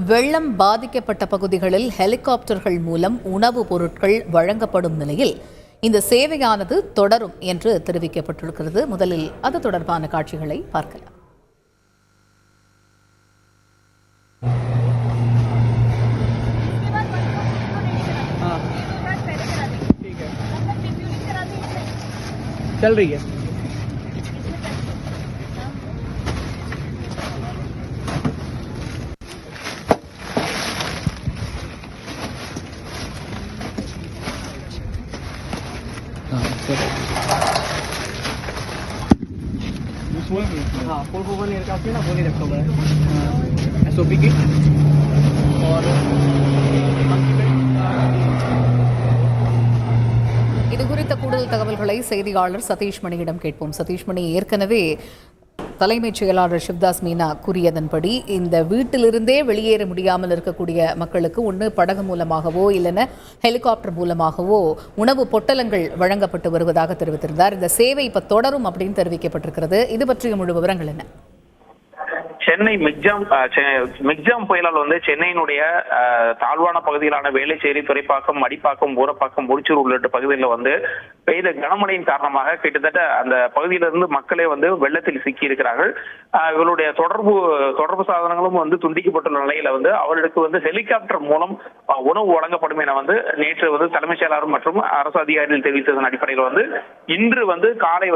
வெள்ளம் பாதிக்கப்பட்ட பகுதிகளில் ஹெலிகாப்டர்கள் மூலம் உணவுப் பொருட்கள் வழங்கப்படும் நிலையில் இந்த சேவையானது தொடரும் என்று தெரிவிக்கப்பட்டிருக்கிறது. முதலில் அது தொடர்பான காட்சிகளை பார்க்கலாம். चल रही है हाँ फुल गोबर नहीं रखा ना, वो नहीं रखा हुआ है SOP की और இது குறித்த கூடுதல் தகவல்களை செய்தியாளர் சதீஷ் மணியிடம் கேட்போம். சதீஷ் மணி, ஏற்கனவே தலைமைச் செயலாளர் சிவ்தாஸ் மீனா கூறியதன்படி இந்த வீட்டிலிருந்தே வெளியேற முடியாமல் இருக்கக்கூடிய மக்களுக்கு ஒன்று படகு மூலமாகவோ இல்லைன்னா ஹெலிகாப்டர் மூலமாகவோ உணவு பொட்டலங்கள் வழங்கப்பட்டு வருவதாக தெரிவித்திருந்தார். இந்த சேவை இப்ப தொடரும் அப்படின்னு தெரிவிக்கப்பட்டிருக்கிறது. இது பற்றிய முழு விவரங்கள் என்ன? சென்னை மிக்ஜாம் புயலால் சென்னையினுடைய தாழ்வான பகுதிகளான வேளச்சேரி, துறைப்பாக்கம், மடிப்பாக்கம், ஊரப்பாக்கம், முடிச்சூர் உள்ளிட்ட பகுதிகளில் பெய்த கனமழையின் காரணமாக கிட்டத்தட்ட அந்த பகுதியிலிருந்து மக்களே வெள்ளத்தில் சிக்கி இருக்கிறார்கள். இவருடைய தொடர்பு சாதனங்களும் துண்டிக்கப்பட்டுள்ள நிலையில அவர்களுக்கு ஹெலிகாப்டர் மூலம் உணவு வழங்கப்படும் என நேற்று தலைமைச் செயலாளர் மற்றும் அரசு அதிகாரிகள் தெரிவித்ததன் அடிப்படையில் இன்று காலை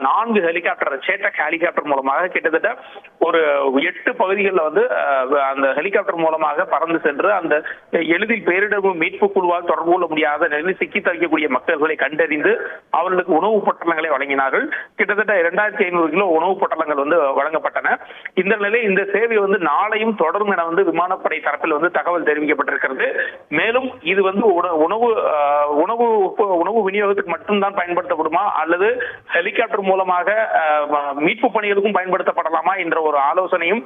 4 ஹெலிகாப்டர் சேட்டக் ஹெலிகாப்டர் மூலமாக கிட்டத்தட்ட ஒரு 8 பகுதிகளில் அந்த ஹெலிகாப்டர் மூலமாக பறந்து சென்று அந்த எளிதில் பேரிடர் மீட்பு குழுவால் தொடர்பு கொள்ள முடியாத நிலையில் சிக்கி தவிக்கக்கூடிய மக்களை கண்டறிந்து அவர்களுக்கு உணவுப் பொட்டலங்களை வழங்கினார்கள். கிட்டத்தட்ட 2500 கிலோ உணவுப் பொட்டலங்கள் வழங்கப்பட்டன. இந்த நிலையில் இந்த சேவை நாளையும் தொடரும் என விமானப்படை தரப்பில் தகவல் தெரிவிக்கப்பட்டிருக்கிறது. மேலும் இது உணவு விநியோகத்துக்கு மட்டும்தான் பயன்படுத்தப்படுமா அல்லது ஹெலிகாப்டர் மூலமாக மீட்பு பணிகளுக்கும் பயன்படுத்தப்படலாமா என்ற ஒரு ஆலோசனையும்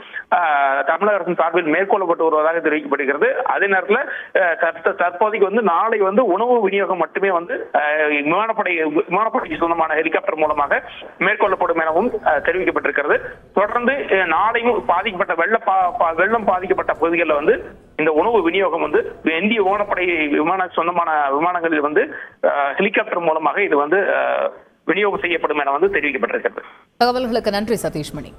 தமிழக அரசின் சார்பில் மேற்கொள்ளப்பட்டு வருவதாக தெரிவிக்கப்படுகிறது. அதே நேரத்தில் தற்போதைக்கு நாளை உணவு விநியோகம் மட்டுமே விமானப்படைக்கு சொந்தமான ஹெலிகாப்டர் மூலமாக மேற்கொள்ளப்படும் எனவும் தெரிவிக்கப்பட்டிருக்கிறது. தொடர்ந்து நாளையும் பாதிக்கப்பட்ட வெள்ளம் பாதிக்கப்பட்ட பகுதிகளில் இந்த உணவு விநியோகம் இந்திய விமானப்படை சொந்தமான விமானங்களில் ஹெலிகாப்டர் மூலமாக இது விநியோகம் செய்யப்படும் என தெரிவிக்கப்பட்டிருக்கிறது. தகவல்களுக்கு நன்றி சதீஷ் மணி.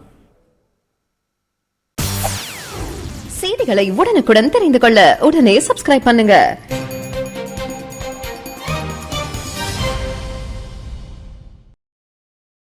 செய்திகளை உடனுக்குடன் தெரிந்து கொள்ள உடனே சப்ஸ்கிரைப் பண்ணுங்க.